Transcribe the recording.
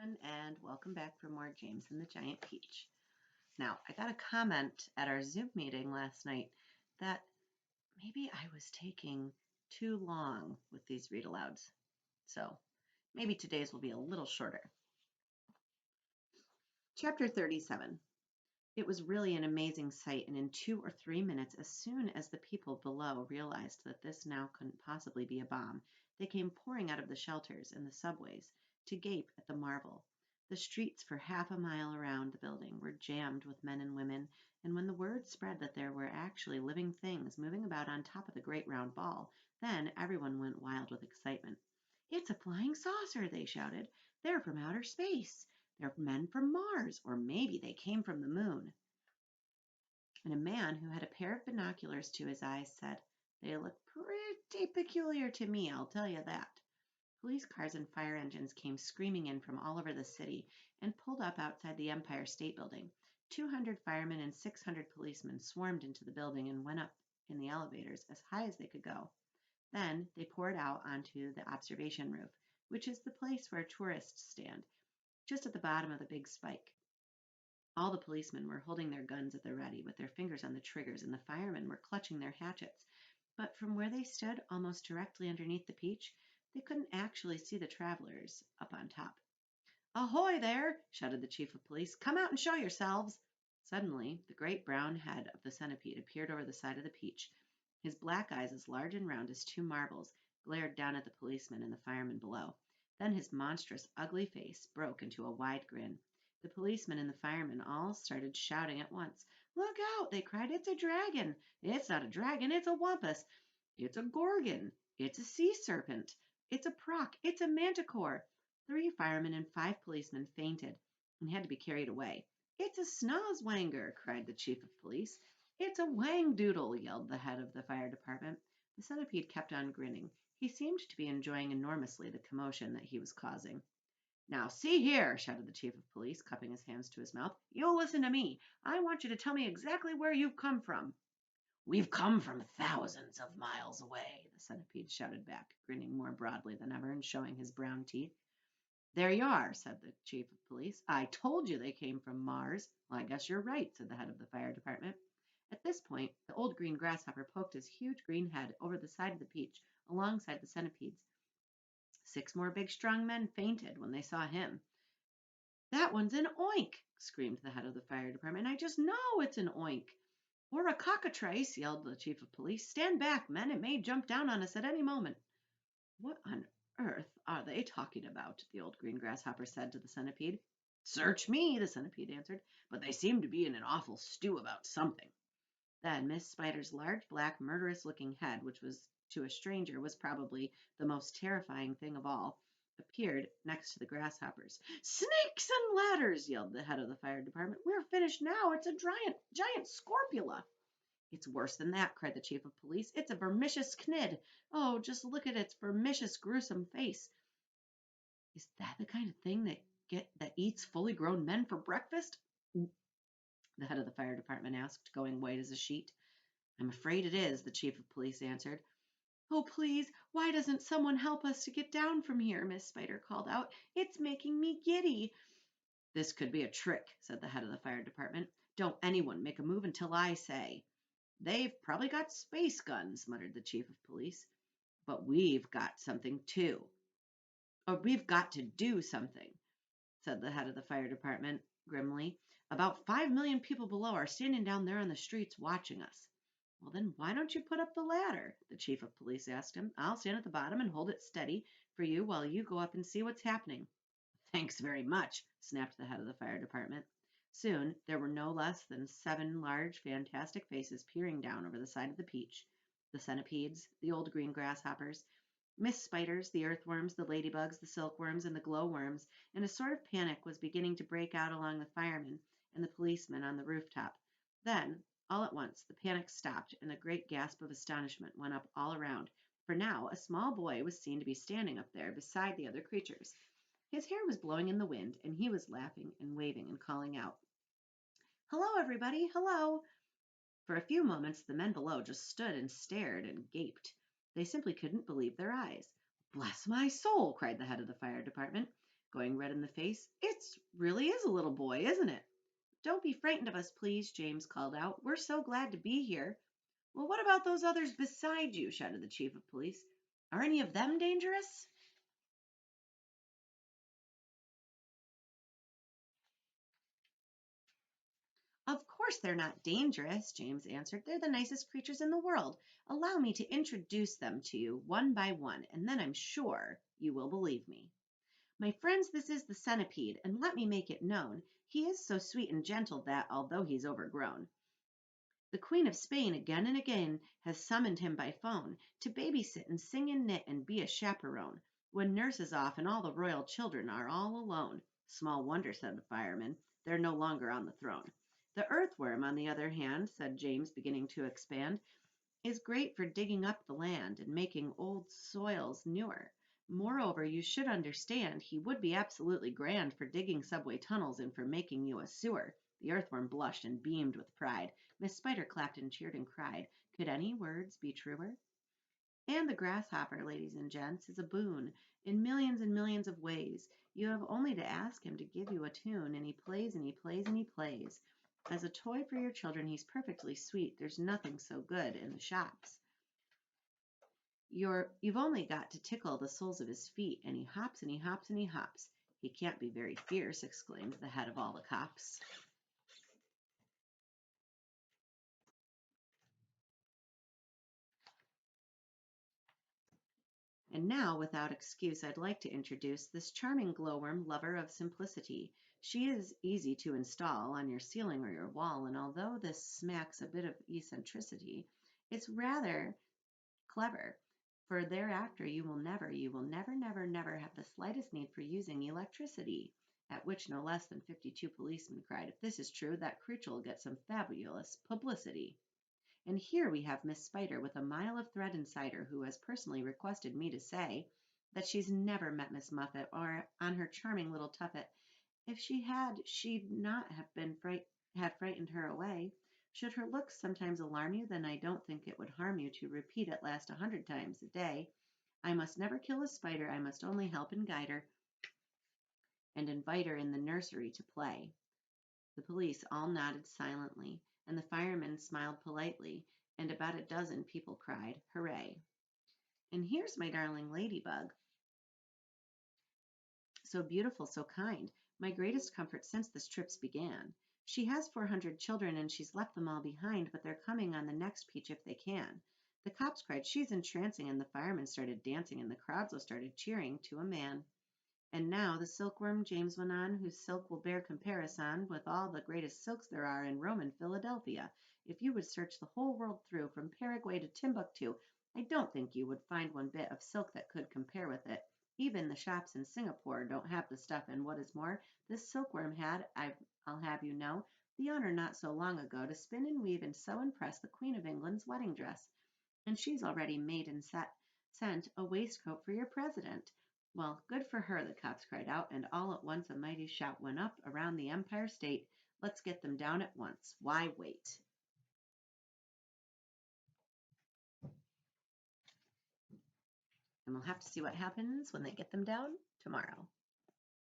everyone, and welcome back for more James and the Giant Peach. Now, I got a comment at our Zoom meeting last night that maybe I was taking too long with these read alouds. So maybe today's will be a little shorter. Chapter 37. It was really an amazing sight, and in 2 or 3 minutes, as soon as the people below realized that this now couldn't possibly be a bomb, they came pouring out of the shelters and the subways to gape at the marvel. The streets for half a mile around the building were jammed with men and women, and when the word spread that there were actually living things moving about on top of the great round ball, then everyone went wild with excitement. "It's a flying saucer!" they shouted. "They're from outer space! They're men from Mars, or maybe they came from the moon." And a man who had a pair of binoculars to his eyes said, "They look pretty peculiar to me, I'll tell you that." Police cars and fire engines came screaming in from all over the city and pulled up outside the Empire State Building. 200 firemen and 600 policemen swarmed into the building and went up in the elevators as high as they could go. Then they poured out onto the observation roof, which is the place where tourists stand, just at the bottom of the big spike. All the policemen were holding their guns at the ready with their fingers on the triggers, and the firemen were clutching their hatchets. But from where they stood, almost directly underneath the peach, they couldn't actually see the travelers up on top. "Ahoy there!" shouted the chief of police. "Come out and show yourselves!" Suddenly, the great brown head of the centipede appeared over the side of the peach. His black eyes, as large and round as 2 marbles, glared down at the policemen and the firemen below. Then his monstrous, ugly face broke into a wide grin. The policemen and the firemen all started shouting at once. "Look out!" they cried. "It's a dragon! It's not a dragon, it's a wampus! It's a gorgon! It's a sea serpent! It's a proc! It's a manticore!" 3 firemen and 5 policemen fainted and had to be carried away. "It's a snozwanger!" cried the chief of police. "It's a wangdoodle!" yelled the head of the fire department. The centipede kept on grinning. He seemed to be enjoying enormously the commotion that he was causing. "Now, see here," shouted the chief of police, cupping his hands to his mouth. "You listen to me. I want you to tell me exactly where you've come from." "We've come from thousands of miles away," the centipede shouted back, grinning more broadly than ever and showing his brown teeth. "There you are," said the chief of police. "I told you they came from Mars." "Well, I guess you're right," said the head of the fire department. At this point, the old green grasshopper poked his huge green head over the side of the peach, alongside the centipede's. 6 more big, strong men fainted when they saw him. "That one's an oink!" screamed the head of the fire department. "I just know it's an oink." "Or a cockatrice!" yelled the chief of police. "Stand back, men. It may jump down on us at any moment." "What on earth are they talking about?" the old green grasshopper said to the centipede. "Search me," the centipede answered, "but they seem to be in an awful stew about something." Then Miss Spider's large, black, murderous-looking head, which was to a stranger was probably the most terrifying thing of all, appeared next to the grasshoppers. "Snakes and ladders!" yelled the head of the fire department. "We're finished now. It's a giant scorpula." "It's worse than that," cried the chief of police. "It's a vermicious knid. Oh, just look at its vermicious, gruesome face." "Is that the kind of thing that eats fully grown men for breakfast?" the head of the fire department asked, going white as a sheet. "I'm afraid it is," the chief of police answered. "Oh, please, why doesn't someone help us to get down from here?" Miss Spider called out. "It's making me giddy." "This could be a trick," said the head of the fire department. "Don't anyone make a move until I say." "They've probably got space guns," muttered the chief of police. "But we've got something too. Or we've got to do something," said the head of the fire department grimly. "About 5 million people below are standing down there on the streets watching us." "Well, then why don't you put up the ladder?" the chief of police asked him. "I'll stand at the bottom and hold it steady for you while you go up and see what's happening." "Thanks very much," snapped the head of the fire department. Soon there were no less than 7 large, fantastic faces peering down over the side of the peach. The centipedes, the old green grasshoppers, Miss Spiders, the earthworms, the ladybugs, the silkworms, and the glowworms, and a sort of panic was beginning to break out along the firemen and the policemen on the rooftop. Then, all at once, the panic stopped, and a great gasp of astonishment went up all around, for now a small boy was seen to be standing up there beside the other creatures. His hair was blowing in the wind, and he was laughing and waving and calling out, "Hello, everybody, hello!" For a few moments, the men below just stood and stared and gaped. They simply couldn't believe their eyes. "Bless my soul!" cried the head of the fire department. going red in the face. It really is a little boy, isn't it? Don't be frightened of us, please, James called out. We're so glad to be here. Well, what about those others beside you? Shouted the chief of police. Are any of them dangerous? Of course they're not dangerous, James answered. They're the nicest creatures in the world. Allow me to introduce them to you one by one, and then I'm sure you will believe me. My friends, this is the centipede, and let me make it known. He is so sweet and gentle that, although he's overgrown, the Queen of Spain again and again has summoned him by phone to babysit and sing and knit and be a chaperone when nurse is off and all the royal children are all alone. Small wonder, said the fireman, they're no longer on the throne. The earthworm, on the other hand, said James, beginning to expand, is great for digging up the land and making old soils newer. Moreover, you should understand he would be absolutely grand for digging subway tunnels and for making you a sewer. The earthworm blushed and beamed with pride. Miss Spider clapped and cheered and cried. Could any words be truer? And the grasshopper, ladies and gents, is a boon in millions and millions of ways. You have only to ask him to give you a tune, and he plays and he plays and he plays. As a toy for your children, he's perfectly sweet. There's nothing so good in the shops. You've only got to tickle the soles of his feet, and he hops and he hops and he hops. He can't be very fierce, exclaimed the head of all the cops. And now, without excuse, I'd like to introduce this charming glowworm lover of simplicity. She is easy to install on your ceiling or your wall, and although this smacks a bit of eccentricity, it's rather clever, for thereafter you will never have the slightest need for using electricity. At which no less than 52 policemen cried, if this is true, that creature will get some fabulous publicity. And here we have Miss Spider with a mile of thread inside her, who has personally requested me to say that she's never met Miss Muffet or on her charming little tuffet. If she had, she'd not have had frightened her away. Should her looks sometimes alarm you, then I don't think it would harm you to repeat at last 100 times a day. I must never kill a spider, I must only help and guide her, and invite her in the nursery to play. The police all nodded silently, and the firemen smiled politely, and about a dozen people cried, hooray. And here's my darling ladybug, so beautiful, so kind, my greatest comfort since this trip began. She has 400 children and she's left them all behind, but they're coming on the next peach if they can. The cops cried, she's entrancing, and the firemen started dancing, and the crowds all started cheering to a man. And now the silkworm, James went on, whose silk will bear comparison with all the greatest silks there are in Rome and Philadelphia. If you would search the whole world through, from Paraguay to Timbuktu, I don't think you would find one bit of silk that could compare with it. Even the shops in Singapore don't have the stuff, and what is more, this silkworm had, I'll have you know, the honor not so long ago to spin and weave and sew and press the Queen of England's wedding dress. And she's already made and sent a waistcoat for your president. Well, good for her, the cops cried out, and all at once a mighty shout went up around the Empire State. Let's get them down at once. Why wait? And we'll have to see what happens when they get them down tomorrow.